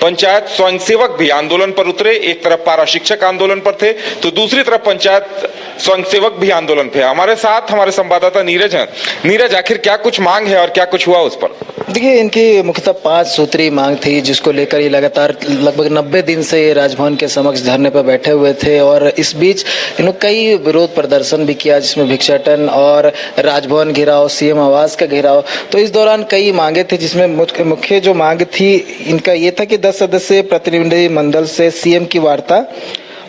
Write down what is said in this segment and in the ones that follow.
पंचायत स्वयंसेवक भी आंदोलन पर उतरे। एक तरफ पारा शिक्षक आंदोलन पर थे तो दूसरी तरफ पंचायत स्वयंसेवक भी आंदोलन पे। हमारे साथ हमारे संवाददाता नीरज हैं। नीरज, आखिर क्या कुछ मांग है और क्या कुछ हुआ उस पर? देखिए, इनकी मुख्यतः 5 सूत्री मांग थी, जिसको लेकर ये लगातार लगभग 90 दिन से राजभवन के समक्ष धरने पर बैठे हुए थे। और इस बीच इन्होंने कई विरोध प्रदर्शन भी किया, जिसमें भिक्षाटन और राजभवन घेराव, सीएम आवास का घेराव। तो इस दौरान कई मांगे थे, जिसमें मुख्य जो मांग थी इनका ये था कि 10 सदस्यीय प्रतिनिधि मंडल से सीएम की वार्ता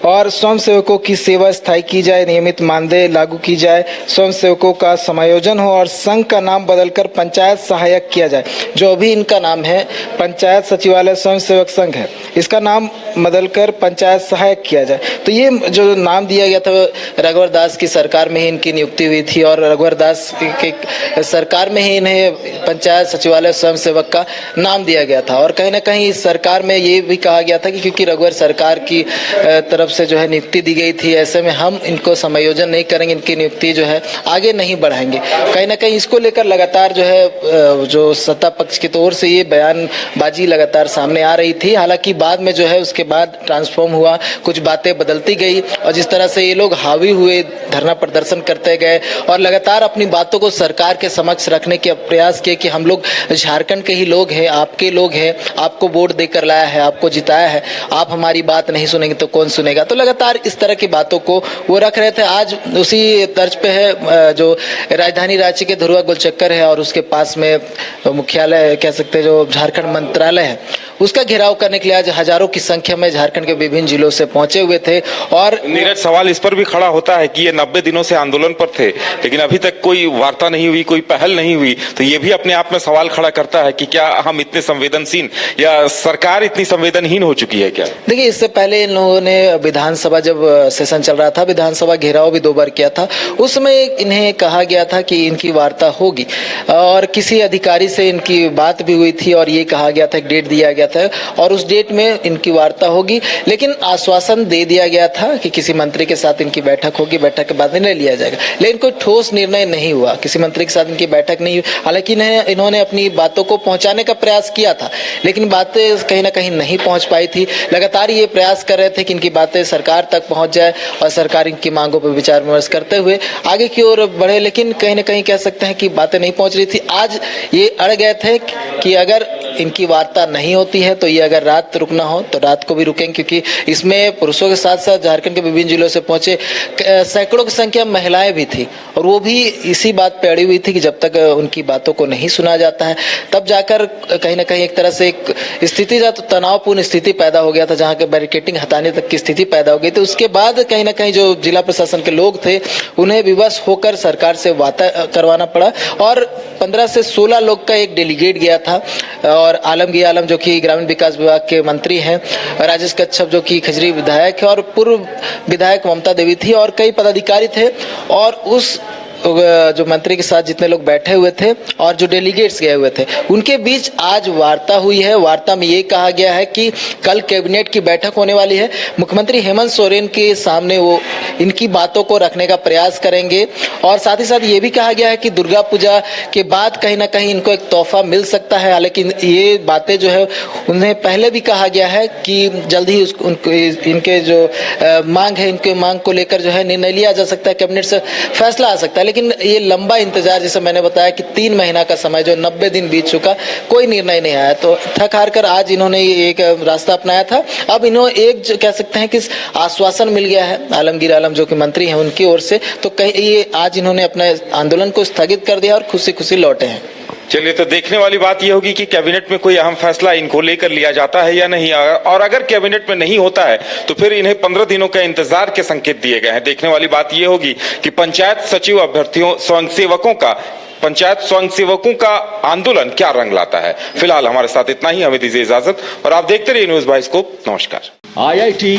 और स्वयंसेवकों की सेवा स्थायी की जाए, नियमित मानदेय लागू की जाए, स्वयंसेवकों का समायोजन हो और संघ का नाम बदलकर पंचायत सहायक किया जाए। जो अभी इनका नाम है पंचायत सचिवालय स्वयंसेवक संघ है, इसका नाम बदलकर पंचायत सहायक किया जाए। तो ये जो नाम दिया गया था रघुवर दास की सरकार में ही इनकी नियुक्ति हुई थी और रघुवर दास की सरकार में ही इन्हें पंचायत सचिवालय स्वयंसेवक का नाम दिया गया था। और कहीं ना कहीं इस सरकार में ये भी कहा गया था कि क्योंकि रघुवर सरकार की तरफ से जो है नियुक्ति दी गई थी, ऐसे में हम इनको समायोजन नहीं करेंगे, इनकी नियुक्ति जो है आगे नहीं बढ़ाएंगे। कहीं ना कहीं इसको लेकर लगातार जो है जो सत्ता पक्ष की ओर से ये बयानबाजी लगातार सामने आ रही थी। हालांकि बाद में जो है उसके बाद ट्रांसफॉर्म हुआ, कुछ बातें बदलती गई और जिस तरह से ये लोग हावी हुए, धरना प्रदर्शन करते गए और लगातार अपनी बातों को सरकार के समक्ष रखने के प्रयास किए कि हम लोग झारखंड के ही लोग हैं, आपके लोग हैं, आपको वोट देकर लाया है, आपको जिताया है, आप हमारी बात नहीं सुनेंगे तो कौन सुनेगा। तो लगातार इस तरह की बातों को वो रख रहे थे। आज उसी तर्ज पे है जो राजधानी रांची के धुरवा गोलचक्कर है और उसके पास में मुख्यालय कह सकते हैं जो झारखंड मंत्रालय है, उसका घेराव करने के लिए आज हजारों की संख्या में झारखंड के विभिन्न जिलों से पहुंचे हुए थे। और नीरज, सवाल इस पर भी खड़ा होता है कि ये 90 दिनों से आंदोलन पर थे लेकिन अभी तक कोई वार्ता नहीं हुई, कोई पहल नहीं हुई। तो ये भी अपने आप में सवाल खड़ा करता है कि क्या हम इतने संवेदनशील या सरकार इतनी संवेदनहीन हो चुकी है क्या? देखिए, इससे पहले इन लोगों ने विधानसभा जब सेशन चल रहा था, विधानसभा घेराव भी 2 बार किया था। उसमें इन्हें कहा गया था कि इनकी वार्ता होगी और किसी अधिकारी से इनकी बात भी हुई थी और ये कहा गया था, एक डेट दिया गया था और उस डेट में इनकी वार्ता होगी। लेकिन आश्वासन दे दिया गया था कि किसी मंत्री के साथ इनकी बैठक होगी, बैठक के बाद निर्णय लिया जाएगा। लेकिन कोई ठोस निर्णय नहीं हुआ, किसी मंत्री के साथ इनकी बैठक नहीं हुई। हालांकि इन्होंने अपनी बातों को पहुंचाने का प्रयास किया था, लेकिन बातें कहीं ना कहीं नहीं पहुंच पाई थी। लगातार ये प्रयास कर रहे थे कि इनकी बातें सरकार तक पहुंच जाए और सरकार इनकी मांगों पर विचार विमर्श करते हुए आगे की ओर बढ़े। लेकिन कहीं ना कहीं कह सकते हैं कि बातें नहीं पहुंच रही थी। आज ये अड़ गए थे कि अगर इनकी वार्ता नहीं होती है तो ये अगर रात रुकना हो तो रात को भी रुकेंगे, क्योंकि इसमें पुरुषों के साथ साथ झारखंड के विभिन्न जिलों से पहुंचे सैकड़ों की संख्या में महिलाएं भी थी और वो भी इसी बात पे अड़ी हुई थी कि जब तक उनकी बातों को नहीं सुना जाता है तब जाकर कहीं ना कहीं एक तरह से एक स्थिति तो तनावपूर्ण स्थिति पैदा हो गया था, जहां के बैरिकेडिंग हटाने तक की स्थिति पैदा हो गई। तो उसके बाद कहीं ना कहीं जो जिला प्रशासन के लोग थे उन्हें विवश होकर सरकार से वार्ता करवाना पड़ा और 15 से 16 लोग का एक डेलीगेट गया था। और आलमगीर आलम जो कि ग्रामीण विकास विभाग के मंत्री हैं, राजेश कच्छप जो कि खजरी विधायक है और पूर्व विधायक ममता देवी थी और कई पदाधिकारी थे और उस जो मंत्री के साथ जितने लोग बैठे हुए थे और जो डेलीगेट्स गए हुए थे उनके बीच आज वार्ता हुई है। वार्ता में ये कहा गया है कि कल कैबिनेट की बैठक होने वाली है, मुख्यमंत्री हेमंत सोरेन के सामने वो इनकी बातों को रखने का प्रयास करेंगे और साथ ही साथ ये भी कहा गया है कि दुर्गा पूजा के बाद कहीं ना कहीं इनको एक तोहफा मिल सकता है। लेकिन ये बातें जो है उन्हें पहले भी कहा गया है कि जल्द ही इनके जो मांग है, इनके मांग को लेकर जो है निर्णय लिया जा सकता है, कैबिनेट से फैसला आ सकता है। लेकिन ये लंबा इंतजार, जैसे मैंने बताया कि 3 महीना का समय जो 90 दिन बीत चुका, कोई निर्णय नहीं आया। तो थक हार कर आज इन्होंने एक रास्ता अपनाया था। अब इन्होंने एक जो कह सकते हैं कि आश्वासन मिल गया है आलमगीर आलम जो कि मंत्री हैं उनकी ओर से, तो कहीं ये आज इन्होंने अपने आंदोलन को स्थगित कर दिया और खुशी खुशी लौटे हैं। चलिए, तो देखने वाली बात यह होगी कि कैबिनेट में कोई अहम फैसला इनको लेकर लिया जाता है या नहीं, और अगर कैबिनेट में नहीं होता है तो फिर इन्हें 15 दिनों का इंतजार के संकेत दिए गए हैं। देखने वाली बात यह होगी कि पंचायत सचिव अभ्यर्थियों पंचायत स्वयंसेवकों का आंदोलन क्या रंग लाता है। फिलहाल हमारे साथ इतना ही, हमें दीजिए इजाजत और आप देखते रहिए न्यूज बाइस्कोप। नमस्कार। IIT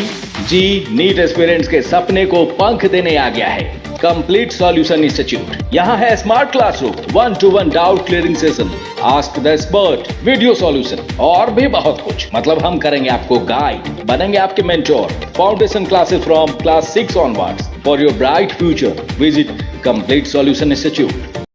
जी नीट एस्पिरेंट्स के सपने को पंख देने आ गया है कंप्लीट सॉल्यूशन इंस्टीट्यूट। यहाँ है smart classroom, 1-to-1 doubt clearing session, ask the expert, video solution और भी बहुत कुछ। मतलब हम करेंगे आपको गाइड, बनेंगे आपके mentor. Foundation classes from class 6 onwards for your bright future. Visit complete solution institute.